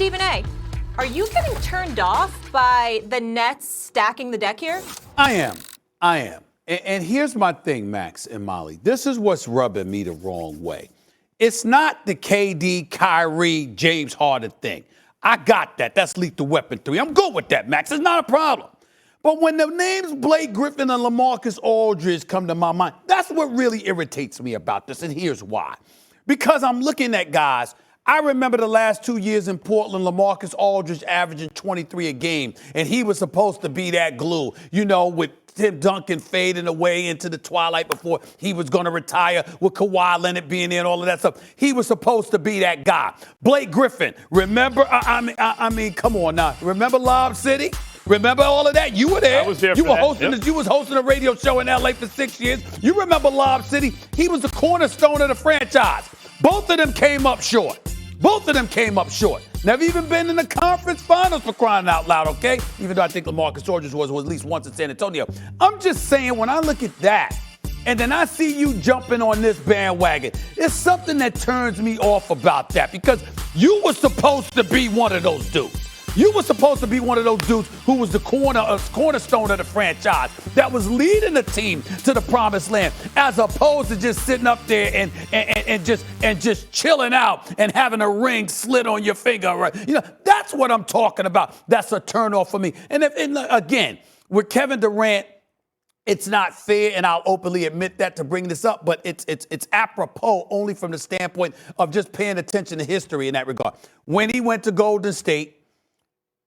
Stephen A., are you getting turned off by the Nets stacking the deck here? I am. And here's my thing, Max and Molly. This is what's rubbing me the wrong way. It's not the KD, Kyrie, James Harden thing. I got that. That's Lethal Weapon 3. I'm good with that, Max. It's not a problem. But when the names Blake Griffin and Lamarcus Aldridge come to my mind, that's what really irritates me about this, and here's why. Because I'm looking at guys. I remember the last 2 years in Portland, Lamarcus Aldridge averaging 23 a game, and he was supposed to be that glue, with Tim Duncan fading away into the twilight before he was going to retire, with Kawhi Leonard being there and all of that stuff. He was supposed to be that guy. Blake Griffin, remember? I mean, come on now. Remember Lob City? Remember all of that? You were there. I was there. You were hosting. Yep. You was hosting a radio show in LA for 6 years. You remember Lob City? He was the cornerstone of the franchise. Both of them came up short. Never even been in the conference finals, for crying out loud, okay? Even though I think Lamarcus Aldridge was at least once in San Antonio. I'm just saying, when I look at that, and then I see you jumping on this bandwagon, there's something that turns me off about that, because you were supposed to be one of those dudes. You were supposed to be one of those dudes who was the cornerstone of the franchise that was leading the team to the promised land, as opposed to just sitting up there and just chilling out and having a ring slid on your finger. Right? That's what I'm talking about. That's a turnoff for me. And again, with Kevin Durant, it's not fair, and I'll openly admit that to bring this up, but it's apropos only from the standpoint of just paying attention to history in that regard. When he went to Golden State,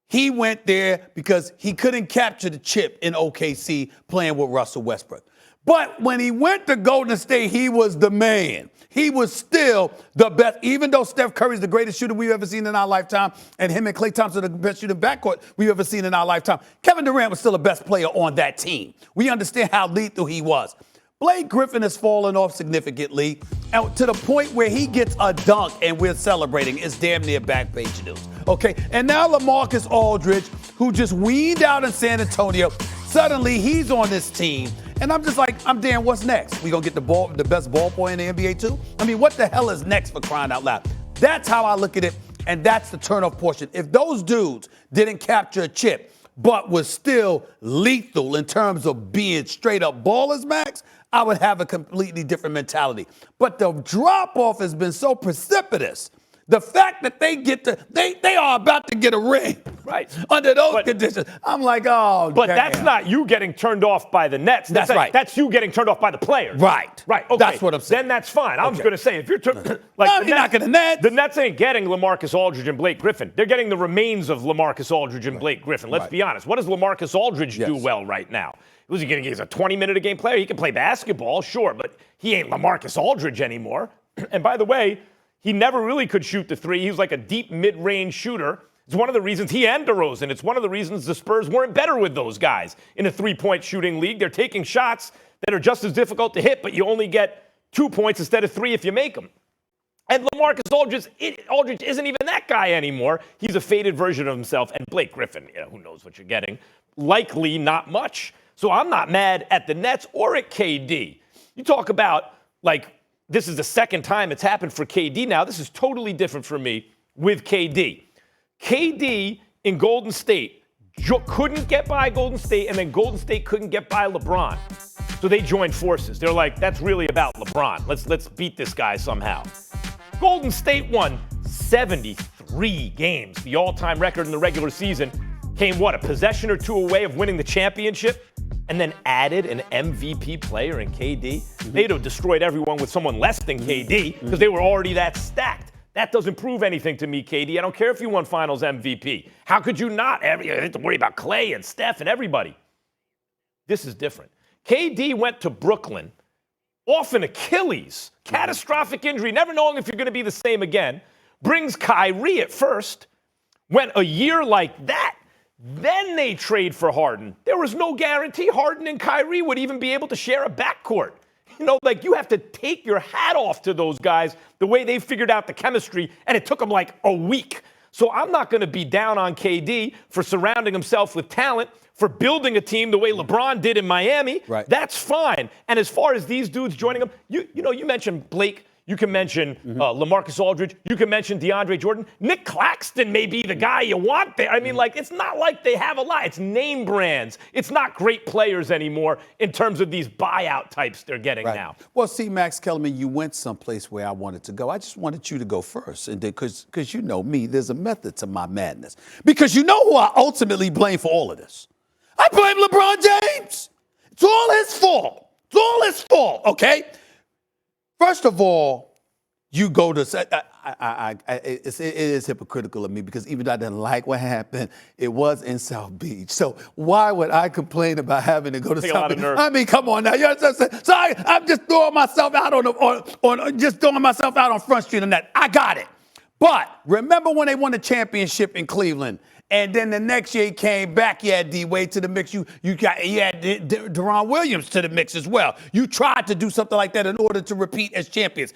he went there because he couldn't capture the chip in OKC playing with Russell Westbrook. But when he went to Golden State, he was the man. He was still the best, even though Steph Curry's the greatest shooter we've ever seen in our lifetime, and him and Klay Thompson are the best shooter backcourt we've ever seen in our lifetime. Kevin Durant was still the best player on that team. We understand how lethal he was. Blake Griffin has fallen off significantly, and to the point where he gets a dunk and we're celebrating. It's damn near back page news. Okay, and now Lamarcus Aldridge, who just weaned out in San Antonio, suddenly he's on this team. And I'm just like, Dan, what's next? We gonna get the best ball boy in the NBA too? I mean, what the hell is next, for crying out loud? That's how I look at it, and that's the turnoff portion. If those dudes didn't capture a chip, but was still lethal in terms of being straight up ballers, Max, I would have a completely different mentality. But the drop-off has been so precipitous. The fact that they are about to get a ring, right, under those conditions. I'm like, oh, but damn. That's not you getting turned off by the Nets. That's right. That's you getting turned off by the players. Right. Okay. That's what I'm saying. Then that's fine. I was going to say, if you're you're not going to Nets. The Nets ain't getting Lamarcus Aldridge and Blake Griffin. They're getting the remains of Lamarcus Aldridge and Blake Griffin. Let's be honest. What does Lamarcus Aldridge do well right now? Who's he getting? He's a 20-minute-a-game player. He can play basketball, sure, but he ain't Lamarcus Aldridge anymore. And by the way, he never really could shoot the three. He was like a deep mid-range shooter. It's one of the reasons he and DeRozan, it's one of the reasons the Spurs weren't better with those guys in a three-point shooting league. They're taking shots that are just as difficult to hit, but you only get 2 points instead of 3 if you make them. And Lamarcus Aldridge isn't even that guy anymore. He's a faded version of himself. And Blake Griffin, who knows what you're getting? Likely not much. So I'm not mad at the Nets or at KD. You talk about, this is the second time it's happened for KD now. This is totally different for me with KD. KD in Golden State couldn't get by Golden State, and then Golden State couldn't get by LeBron. So they joined forces. They're like, that's really about LeBron. Let's beat this guy somehow. Golden State won 73 games. The all-time record in the regular season came, a possession or two away of winning the championship? And then added an MVP player in KD. They'd have destroyed everyone with someone less than KD because they were already that stacked. That doesn't prove anything to me, KD. I don't care if you won Finals MVP. How could you not? You have to worry about Clay and Steph and everybody. This is different. KD went to Brooklyn off an Achilles, catastrophic injury, never knowing if you're going to be the same again. Brings Kyrie at first. Went a year like that. Then they trade for Harden. There was no guarantee Harden and Kyrie would even be able to share a backcourt. You have to take your hat off to those guys, the way they figured out the chemistry, and it took them a week. So I'm not going to be down on KD for surrounding himself with talent, for building a team the way LeBron did in Miami. Right. That's fine. And as far as these dudes joining him, you mentioned Blake. You can mention Lamarcus Aldridge. You can mention DeAndre Jordan. Nick Claxton may be the guy you want there. I mean, like, it's not like they have a lot. It's name brands. It's not great players anymore in terms of these buyout types they're getting now. Well, see, Max Kellerman, you went someplace where I wanted to go. I just wanted you to go first, and because you know me, there's a method to my madness. Because you know who I ultimately blame for all of this? I blame LeBron James. It's all his fault. It's all his fault, okay? First of all, you go to it is hypocritical of me because even though I didn't like what happened, it was in South Beach. So why would I complain about having to go to South Beach? I mean, come on now. You understand? So I'm just throwing myself out on Front Street and that. I got it. But remember when they won the championship in Cleveland? And then the next year he came back, you had D-Wade to the mix. You had Deron Williams to the mix as well. You tried to do something like that in order to repeat as champions.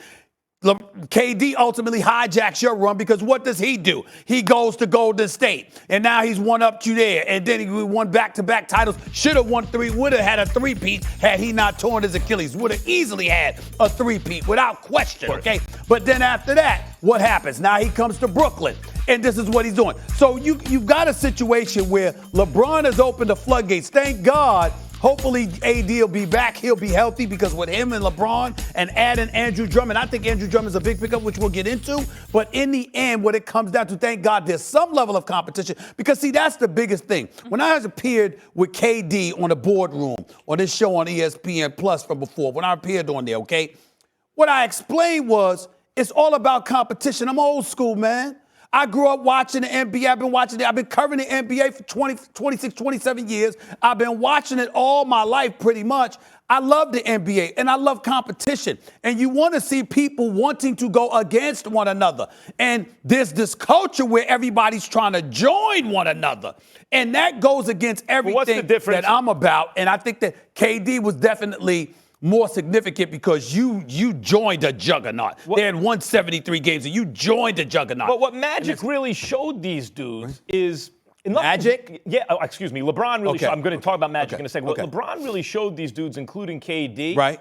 KD ultimately hijacks your run because what does he do? He goes to Golden State, and now he's one up you there. And then he won back-to-back titles. Should have won three. Would have had a three-peat had he not torn his Achilles. Would have easily had a three-peat without question, okay? But then after that, what happens? Now he comes to Brooklyn, and this is what he's doing. So you've got a situation where LeBron has opened the floodgates. Thank God. Hopefully, AD will be back. He'll be healthy because with him and LeBron and adding Andrew Drummond, I think Andrew Drummond is a big pickup, which we'll get into. But in the end, what it comes down to, thank God, there's some level of competition. Because, see, that's the biggest thing. When I appeared with KD on the boardroom, on this show on ESPN Plus from before, when I appeared on there, okay, what I explained was it's all about competition. I'm old school, man. I grew up watching the NBA. I've been covering the NBA for 26, 27 years. I've been watching it all my life pretty much. I love the NBA, and I love competition. And you want to see people wanting to go against one another. And there's this culture where everybody's trying to join one another. And that goes against everything that I'm about. And I think that KD was definitely more significant because you joined a juggernaut. They had won 73 games, and you joined a juggernaut. But what Magic really showed these dudes is Magic? Yeah, excuse me. LeBron really showed. I'm going to talk about Magic in a second. What LeBron really showed these dudes, including KD,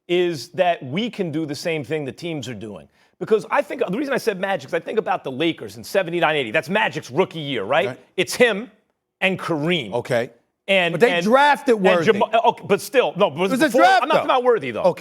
is that we can do the same thing the teams are doing. Because I think the reason I said Magic is I think about the Lakers in 79-80. That's Magic's rookie year, right? It's him and Kareem. But they drafted Worthy. But still, no. But it was a draft, I'm not talking about Worthy, though.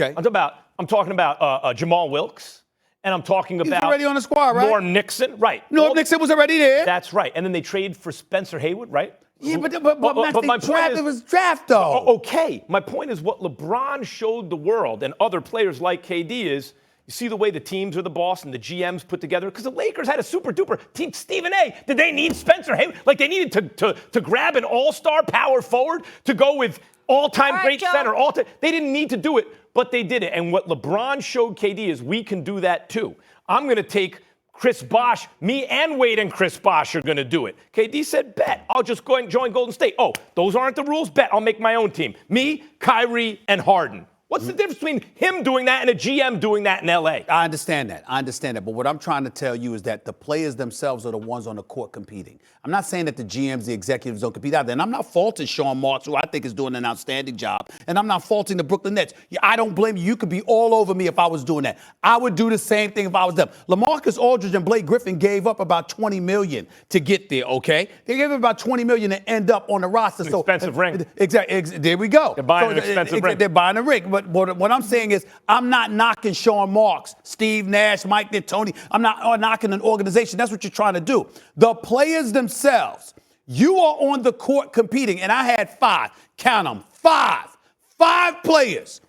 I'm talking about Jamal Wilkes, and I'm talking about. He's already on the squad, right? Norm Nixon, right? Norm Nixon was already there. That's right. And then they traded for Spencer Haywood, right? Yeah, but my point is, it was draft, though. Okay. My point is what LeBron showed the world and other players like KD is. You see the way the teams are the boss and the GMs put together? Because the Lakers had a super-duper team. Stephen A., did they need Spencer Haywood? Like, they needed to grab an all-star power forward to go with all-time great center. They didn't need to do it, but they did it. And what LeBron showed KD is we can do that, too. I'm going to take Chris Bosh. Me and Wade and Chris Bosh are going to do it. KD said, bet. I'll just go and join Golden State. Oh, those aren't the rules? Bet. I'll make my own team. Me, Kyrie, and Harden. What's the difference between him doing that and a GM doing that in L.A.? I understand that. But what I'm trying to tell you is that the players themselves are the ones on the court competing. I'm not saying that the GMs, the executives don't compete out there. And I'm not faulting Sean Marks, who I think is doing an outstanding job. And I'm not faulting the Brooklyn Nets. I don't blame you. You could be all over me if I was doing that. I would do the same thing if I was them. Lamarcus Aldridge and Blake Griffin gave up about $20 million to get there, okay? They gave up about $20 million to end up on the roster. An expensive ring. Exactly. There we go. They're buying an expensive ring. They're buying a ring. But what I'm saying is I'm not knocking Sean Marks, Steve Nash, Mike D'Antoni. I'm not knocking an organization. That's what you're trying to do. The players themselves, you are on the court competing, and I had 5. Count them. 5 players.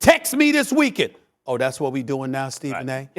Text me this weekend. Oh, that's what we doing now, Stephen A.?